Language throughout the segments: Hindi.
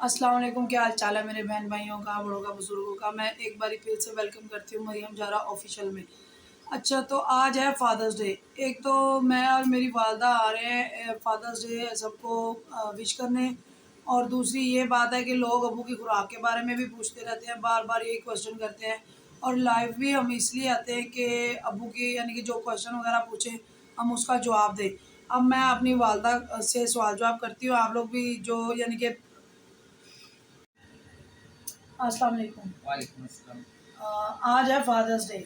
अस्सलाम वालेकुम, क्या हाल चाल है मेरे बहन भाइयों का, बड़ों का, बुजुर्गों का। मैं एक बारी फिर से वेलकम करती हूँ मरियम ज़ारा ऑफिशियल में। अच्छा, तो आज है फादर्स डे। एक तो मैं और मेरी वालदा आ रहे हैं फादर्स डे सबको विश करने। और दूसरी ये बात है कि लोग अबू की खुराक के बारे में भी पूछते रहते हैं, बार बार यही क्वेश्चन करते हैं। और लाइव भी हम इसलिए आते हैं कि अबू की यानी कि जो क्वेश्चन वगैरह पूछे हम उसका जवाब दें। अब मैं अपनी वालदा से सवाल जवाब करती हूँ, आप लोग भी जो यानी कि अस्सलाम वालेकुम। वालेकुम अस्सलाम। आज है फादर्स डे,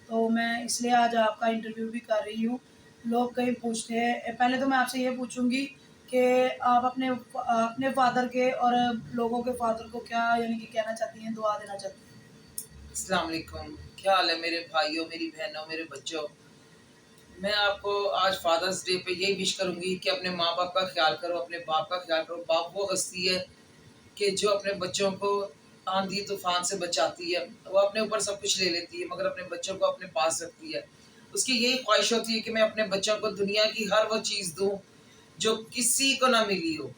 तो मैं इसलिए आज आपका इंटरव्यू भी कर रही हूँ। लोग कई पूछते हैं, पहले तो मैं आपसे ये पूछूँगी कि आप अपने फ़ादर के और लोगों के फ़ादर को क्या यानी कि कहना चाहती हैं, दुआ देना चाहती हैं? अस्सलाम वालेकुम। क्या हाल है मेरे भाइयों, मेरी बहनों, मेरे बच्चों। मैं आपको आज फादर्स डे पे यही विश करूँगी कि अपने माँ-बाप का ख़्याल करो, अपने बाप का ख़्याल करो। बाप वो हस्ती है कि जो अपने बच्चों को आंधी-तूफ़ान से बचाती है। वो अपने ऊपर सब कुछ ले लेती है मगर अपने बच्चों को अपने पास रखती है। उसकी यही ख़्वाहिश होती है कि मैं अपने बच्चों को दुनिया की हर वो चीज़ दूँ, जो किसी को ना मिली हो।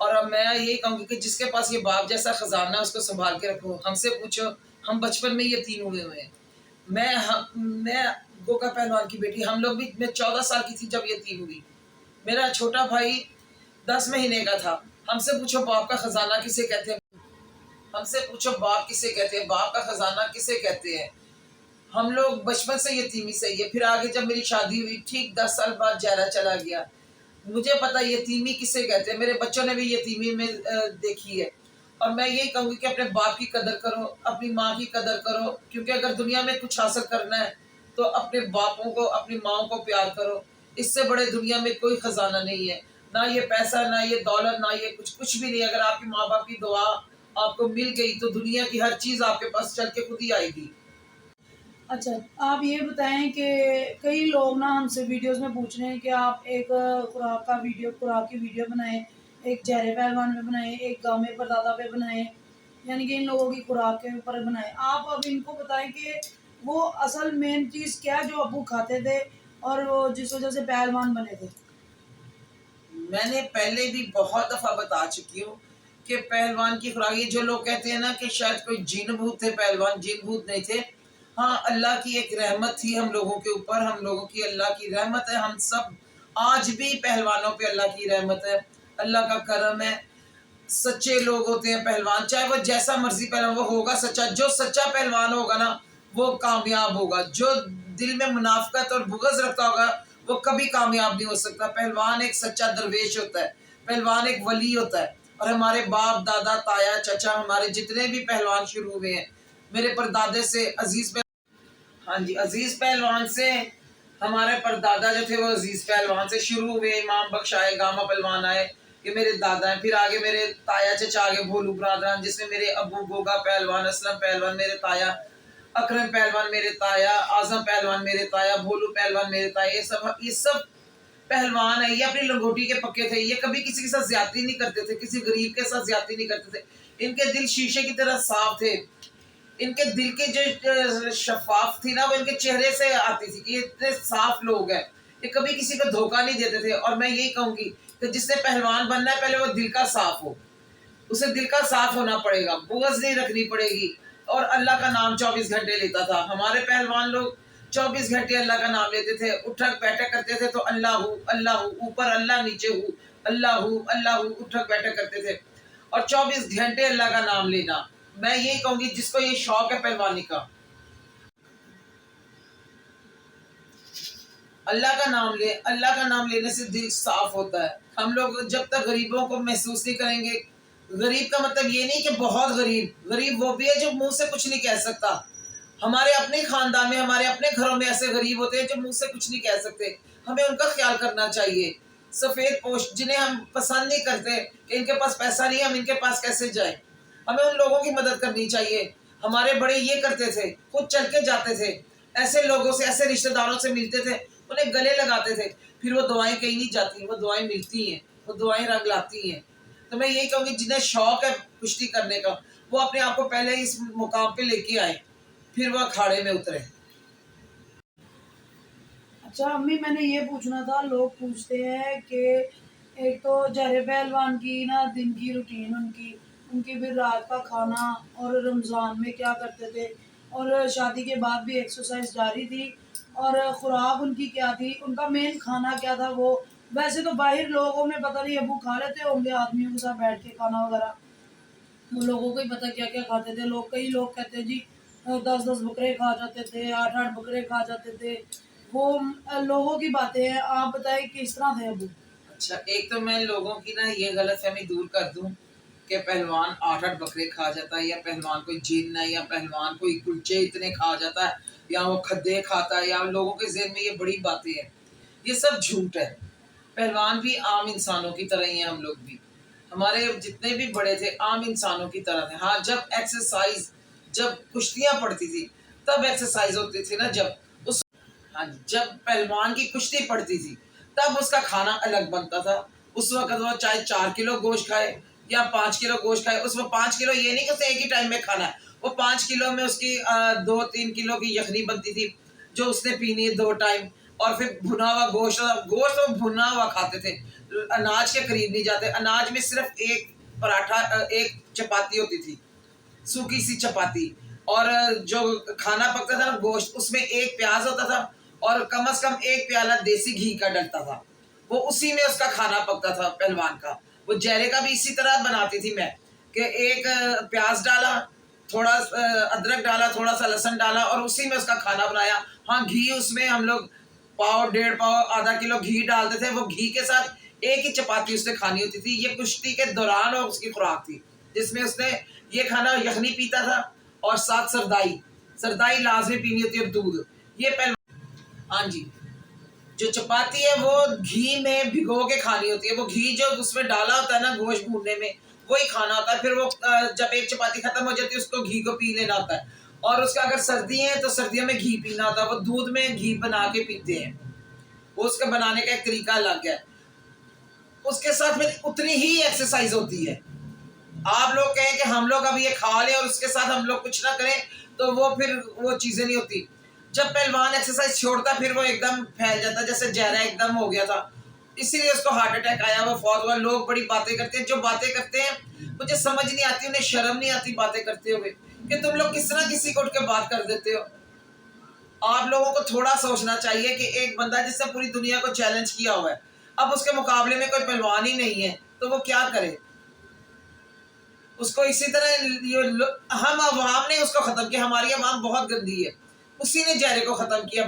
और अब मैं यही कहूँगी कि जिसके पास ये बाप जैसा खजाना है उसको संभाल के रखो। हमसे पूछो, हम बचपन में यतीम हुए हुए हैं। मैं गोगा पहलवान की बेटी, हम लोग भी, मैं 14 साल की थी जब यतीम हुई। मेरा छोटा भाई 10 महीने का था। हमसे पूछो बाप का खजाना किसे कहते हैं? हमसे पूछो बाप किसे कहते हैं? बाप का खजाना किसे कहते हैं? हम लोग बचपन से यतीमी से ही है। फिर आगे जब मेरी शादी हुई, ठीक 10 साल बाद ज़ायरा चला गया। मुझे पता यतीमी किसे कहते हैं, मेरे बच्चों ने भी यतीमी में देखी है। और मैं यही कहूँगी कि अपने बाप की कदर करो, अपनी माँ की कदर करो, क्योंकि अगर दुनिया में कुछ हासिल करना है, तो अपने बापों को, अपनी माँओं को प्यार करो। इससे बड़े दुनिया में कोई खजाना नहीं है। ना ये पैसा, ना ये दौलत, ना ये कुछ भी नहीं। अगर आपके माँ-बाप की दुआ आपको मिल गई, तो दुनिया की हर चीज़ आपके पास चल के खुद ही आएगी। अच्छा, आप ये बताएँ कि कई लोग ना हमसे वीडियोज़ में पूछ रहे हैं कि आप एक खुराक की वीडियो बनाएँ, एक ज़हरे पहलवान पे बनाएँ, एक गामे परदादा पे बनाएँ, यानी कि इन लोगों की खुराक के ऊपर बनाएँ। आप अब इनको बताएँ कि वो असल मेन चीज़ क्या है जो अब्बू खाते थे और वो जिस वज़ह से पहलवान बने थे? मैंने पहले भी बहुत दफ़ा बता चुकी हूँ कि पहलवान की खुराक, ये जो लोग कहते हैं ना कि शायद कोई जिन भूत थे पहलवान, जिन भूत नहीं थे। हाँ, अल्लाह की एक रहमत थी हम लोगों के ऊपर, हम लोगों की अल्लाह की रहमत है। हम सब आज भी पहलवानों पे अल्लाह की रहमत है, अल्लाह का करम है। सच्चे लोग होते हैं पहलवान, चाहे वो जैसा मर्ज़ी पहलवान, वो होगा सच्चा। जो सच्चा पहलवान होगा ना, वो कामयाब होगा। जो दिल में मुनाफ़िक़त और बुग़्ज़ रखता होगा, वो कभी कामयाब नहीं हो सकता। पहलवान एक सच्चा दरवेश होता है, पहलवान एक वली होता है। और हमारे बाप, दादा, ताया, चाचा, हमारे जितने भी पहलवान शुरू हुए हैं, मेरे परदादे से अज़ीज़ पह हाँ जी, अज़ीज़ पहलवान से, हमारे परदादा जो थे वो अज़ीज़ पहलवान से शुरू हुए। इमाम बख्श आए, गामा पहलवान आए, ये मेरे दादा हैं। फिर आगे मेरे ताया चचा आगे, भोलू बरादरान, जिसमें मेरे अब्बू गोगा पहलवान, असलम पहलवान मेरे ताया, अकरम पहलवान मेरे ताया, आज़म पहलवान मेरे ताया, भोलू पहलवान मेरे ताया। ये सब पहलवान है। ये अपनी लंगोटी के पक्के थे। ये कभी किसी के साथ ज़्यादती नहीं करते थे, किसी गरीब के साथ ज़्यादती नहीं करते थे। इनके दिल शीशे की तरह साफ थे। इनके दिल की जो शफ़ाफ़ थी ना, वो इनके चेहरे से आती थी कि ये इतने साफ लोग हैं। ये कभी किसी को धोखा नहीं देते थे। और मैं यही कहूँगी कि जिसने पहलवान बनना है, पहले वो दिल का साफ हो। उसे दिल का साफ होना पड़ेगा, बुग़्ज़ नहीं रखनी पड़ेगी। और अल्लाह का नाम 24 घंटे लेता था। हमारे पहलवान लोग 24 घंटे अल्लाह का नाम लेते थे। उठक-बैठक करते थे तो अल्लाह हू, अल्लाह हू, ऊपर अल्लाह, नीचे हू, अल्लाह हू, अल्लाह हू, उठक-बैठक करते थे। और 24 घंटे अल्लाह का नाम लेना। मैं यही कहूँगी जिसको ये शौक है पहलवानी का, अल्लाह का नाम ले। अल्लाह का नाम लेने से दिल साफ होता है। हम लोग जब तक गरीबों को महसूस नहीं करेंगे, गरीब का मतलब ये नहीं कि बहुत गरीब, गरीब वो भी है जो मुँह से कुछ नहीं कह सकता। हमारे अपने खानदान में, हमारे अपने घरों में ऐसे गरीब होते हैं जो मुँह से कुछ नहीं कह सकते। हमें उनका ख्याल करना चाहिए। सफ़ेद पोश जिन्हें हम पसंद नहीं करते कि इनके पास पैसा नहीं है, हम इनके पास कैसे जाएँ? हमें उन लोगों की मदद करनी चाहिए। हमारे बड़े ये करते थे, खुद चल के जाते थे। ऐसे लोगों से, ऐसे रिश्तेदारों से मिलते थे, उन्हें गले लगाते थे। फिर वो दुआएँ कहीं नहीं जाती, वो दुआएँ मिलती हैं, वो दुआएँ रंग लाती हैं। तो मैं यही कहूँगी जिन्हें शौक है कुश्ती करने का, वो अपने आप को पहले इस मुकाम पे लेके आएँ, फिर वो अखाड़े में उतरें। अच्छा अम्मी, मैंने ये पूछना था, लोग पूछते हैं कि एक तो ज़हरे पहलवान की ना दिन की रूटीन उनकी, उनके फिर रात का खाना और रमज़ान में क्या करते थे, और शादी के बाद भी एक्सरसाइज जारी थी, और खुराक उनकी क्या थी, उनका मेन खाना क्या था वो। वैसे तो बाहर लोगों में पता नहीं अबू खा लेते होंगे आदमियों के साथ बैठ के खाना वगैरह, वो लोगों को ही पता क्या क्या खाते थे लोग। कई लोग कहते हैं जी 10-10 बकरे खा जाते थे, 8-8 बकरे खा जाते थे। वो लोगों की बातें हैं, आप बताएं किस तरह थे अबू। अच्छा, एक तो मैं लोगों की ना ये गलतफहमी दूर कर दूं कि पहलवान 8-8 बकरे खा जाता है, या पहलवान कोई जिन है, या पहलवान कोई कुलचे इतने खा जाता है, या वो खद्दे खाता है, या लोगों के ज़हन में ये बड़ी बातें हैं। ये सब झूठ है। पहलवान भी आम इंसानों की तरह ही हैं, हम लोग भी। हमारे जितने भी बड़े थे आम इंसानों की तरह थे। हाँ, जब कुश्तियाँ पड़ती थी तब एक्सरसाइज होती थी ना, उस हाँ जी, जब पहलवान की कुश्ती पड़ती थी तब उसका खाना अलग बनता था। उस वक़्त वो चाहे 4 किलो गोश्त खाए या 5 किलो गोश्त खाए, उसमें 5 किलो ये नहीं कि उसे एक ही टाइम में खाना है। वो 5 किलो में उसकी 2-3 किलो की यखनी बनती थी, जो उसने पीनी है 2 टाइम, और फिर भुना हुआ गोश्त वो भुना हुआ खाते थे। अनाज के करीब नहीं जाते। अनाज में सिर्फ़ 1 पराठा 1 चपाती होती थी, सूखी सी चपाती, और जो खाना पकता था ना गोश्त, उसमें 1 प्याज होता था और कम से कम 1 प्याला देसी घी का डलता था। वो उसी में उसका खाना पकता था पहलवान का। वो जहरे का भी इसी तरह बनाती थी मैं, कि 1 प्याज डाला, थोड़ा अदरक डाला, थोड़ा सा लहसुन डाला, और उसी में उसका खाना बनाया। हाँ, घी उसमें हम लोग पाव, डेढ़ पाव, आधा किलो घी डालते थे। वो घी के साथ 1 ही चपाती उसने खानी होती थी। ये कुश्ती के दौरान और उसकी खुराक थी, जिसमें उसने ये खाना यखनी पीता था, और साथ सरदाई लाजमी पीनी होती है, और दूध। ये पहले हाँ जी, जो चपाती है वो घी में भिगो के खानी होती है। वो घी जो उसमें डाला होता है ना गोश्त भूनने में, वही खाना होता है। फिर वो जब 1 चपाती खत्म हो जाती है उसको घी को पी लेना होता है। और उसका अगर सर्दी है तो सर्दियों में घी पीना होता है। वो दूध में घी बना के पीते हैं। वो उसका बनाने का एक तरीका अलग है। उसके साथ फिर उतनी ही एक्सरसाइज होती है। आप लोग कहें कि हम लोग अब ये खा लें और उसके साथ हम लोग कुछ ना करें, तो वो फिर वो चीज़ें नहीं होती। जब पहलवान एक्सरसाइज छोड़ता फिर वो एकदम फैल जाता, जैसे जहरा एकदम हो गया था, इसीलिए उसको हार्ट अटैक आया, वो फौत हुआ। लोग बड़ी बातें करते हैं, जो बातें करते हैं मुझे समझ नहीं आती, उन्हें शर्म नहीं आती बातें करते हुए, कि तुम लोग किस तरह किसी को उठ के बात कर देते हो। आप लोगों को थोड़ा सोचना चाहिए कि एक बंदा जिसने पूरी दुनिया को चैलेंज किया हुआ है, अब उसके मुकाबले में कोई पहलवान ही नहीं है, तो वो क्या करे। उसको इसी तरह हम अवाम ने उसको खत्म किया। हमारी अवाम बहुत गंदी है, उसी ने जहरे को खत्म किया।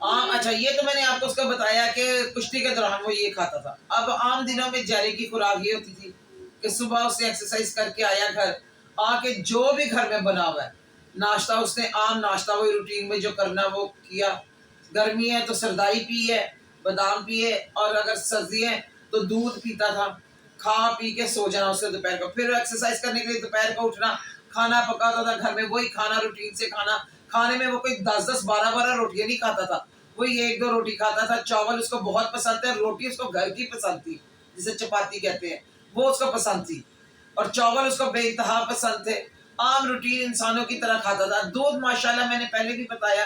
हाँ, अच्छा, ये तो मैंने आपको उसको बताया कि कुश्ती के दौरान वो ये खाता था। अब आम दिनों में जहरे की खुराक ये होती थी कि सुबह उसने एक्सरसाइज करके आया घर, आके जो भी घर में बना हुआ है नाश्ता, उसने आम नाश्ता वही रूटीन में जो करना वो किया। गर्मी है तो सरदाई पी है, बादाम पिए, और अगर सर्दी है तो दूध पीता था। खा पी के सो जाना उससे दोपहर को, फिर एक्सरसाइज करने के लिए दोपहर को उठना, खाना पकाता था घर में, वही खाना रूटीन से खाना। खाने में वो कोई 10-10 12-12 रोटियां नहीं खाता था, वही 1-2 रोटी खाता था। चावल उसको बहुत पसंद है, रोटी उसको घर की पसंद थी, जिसे चपाती कहते हैं, वो उसको पसंद थी, और चावल उसको बेइंतहा पसंद थे। आम रूटीन इंसानों की तरह खाता था। दूध माशाल्लाह मैंने पहले भी बताया,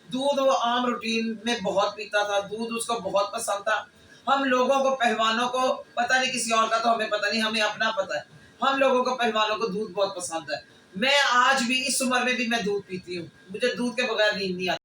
दूध वो आम रूटीन में बहुत पीता था, दूध उसको बहुत पसंद था। हम लोगों को पहलवानों को पता नहीं, किसी और का तो हमें पता नहीं, हमें अपना पता है। हम लोगों को पहलवानों को दूध बहुत पसंद है। मैं आज भी इस उम्र में भी मैं दूध पीती हूँ, मुझे दूध के बगैर नींद नहीं आती।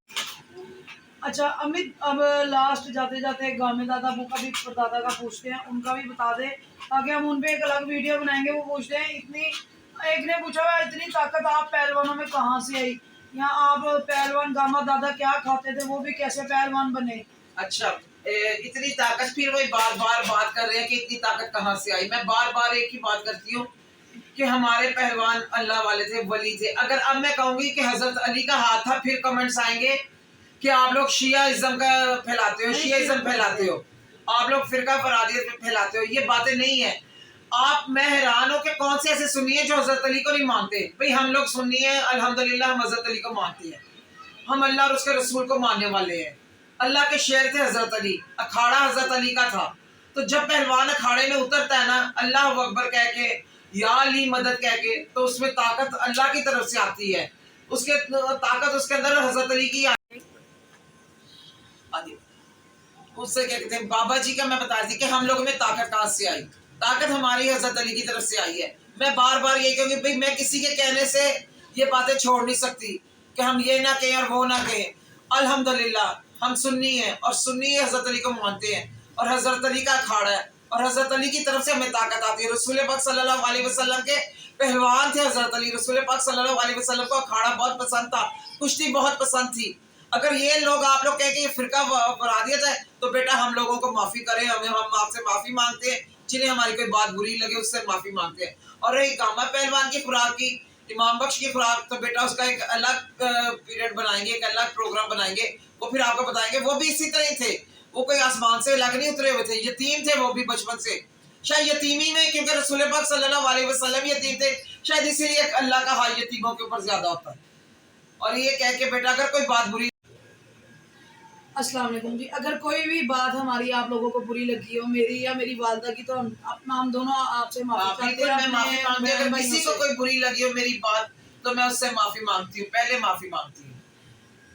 अच्छा अमित, अब लास्ट जाते जाते गामे दादा अबू का भी परदादा का पूछते हैं, उनका भी बता दे, ताकि हम उन पे एक अलग वीडियो बनाएंगे। वो पूछते हैं इतनी, एक ने पूछा हुआ इतनी ताकत आप पहलवानों में कहाँ से आई, या आप पहलवान गामा दादा क्या खाते थे, वो भी कैसे पहलवान बने। अच्छा, इतनी ताकत, फिर वही बार बार बात कर रहे हैं कि इतनी ताकत कहाँ से आई। मैं बार बार एक ही बात करती हूँ कि हमारे पहलवान अल्लाह वाले थे, वली थे। अगर अब मैं कहूंगी कि हजरत अली का हाथ था, फिर कमेंट्स आएंगे कि आप लोग शियाइज्म का फैलाते हो, शियाइज्म फैलाते हो, आप लोग फिरका फरादियत फैलाते हो। ये बातें नहीं है। आप, मैं हैरान हूं कि कौन से ऐसे सुन्नी है जो हजरत अली को नहीं मानते। भाई हम लोग सुन्नी है, अल्हम्दुलिल्लाह, हम हजरत अली को मानते हैं। हम अल्लाह और उसके रसूल को मानने वाले हैं। अल्लाह के शेर थे हजरत अली, अखाड़ा हजरत अली का था। तो जब पहलवान अखाड़े में उतरता है ना, अल्लाह अकबर कह के, या अली मदद कह के, तो उसमें ताकत अल्लाह की तरफ से आती है। उसके ताकत उसके अंदर हजरत अली की आती। उससे क्या कहते हैं, बाबा जी का मैं बता रही थी कि हम लोगों में ताकत कहाँ से आई। ताकत हमारी हजरत अली की तरफ से आई है। मैं बार बार ये कहूँगी भाई, मैं किसी के कहने से ये बातें छोड़ नहीं सकती कि हम ये ना कहें और वो ना कहें। अल्हम्दुलिल्लाह हम सुन्नी हैं और सुन्नी हजरत अली को मानते हैं और हजरत अली का अखाड़ा है और हजरत अली की तरफ से हमें ताकत आती है। रसूल पाक सल्लल्लाहु अलैहि वसल्लम के पहलवान थे हजरत अली। रसूल पाक सल्लल्लाहु अलैहि वसल्लम को अखाड़ा बहुत पसंद था, कुश्ती बहुत पसंद थी। अगर ये लोग आप लोग कहें कि ये फिरका वरादियत है तो बेटा हम लोगों को माफ़ी करें, हम आपसे माफ़ी मांगते हैं। जिन्हें हमारी कोई बात बुरी लगे उससे माफ़ी मांगते हैं। और रही कामा पहलवान की खुराक की, इमाम बख्श की खुराक, तो बेटा उसका एक अलग पीरियड बनाएंगे, एक अलग प्रोग्राम बनाएंगे, वो फिर आपको बताएंगे। वो भी इसी तरह ही थे, वो कोई आसमान से अलग नहीं उतरे हुए थे, यतीम थे वो भी बचपन से। शायद यतीमी में, क्योंकि रसूल पाक सल्लल्लाहु अलैहि वसल्लम यतीम थे, शायद इसीलिए अल्लाह का हाय यतीमों के ऊपर ज्यादा होता है। और ये कह के बेटा अगर कोई बात बुरी, अस्सलाम वालेकुम जी, अगर कोई भी बात हमारी आप लोगों को बुरी लगी हो, मेरी या मेरी वालदा की, तो हम दोनों आपसे माफ़ी चाहते बिल्कुल हैं मैं माफी अपने मांगती हूँ। बहन अगर भाइयों किसी को से। कोई बुरी लगी हो मेरी बात तो मैं उससे माफी मांगती हूँ, पहले माफी मांगती हूँ।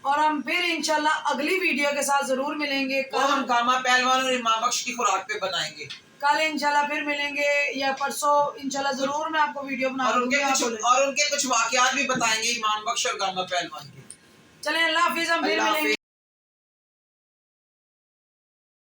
और हम फिर इंशाल्लाह अगली वीडियो के साथ ज़रूर मिलेंगे। वो हम कामा पहलवान और इमाम बख्श की खुराक पे बनाएंगे कल इंशाल्लाह फिर मिलेंगे या परसों इंशाल्लाह ज़रूर मैं आपको वीडियो बना और दूंगी। उनके कुछ वाकयात भी बताएंगे इमाम बख्श और कामा पहलवान के। चलें, अल्लाह हाफिज़, हम फिर अल्लाह मिलेंगे।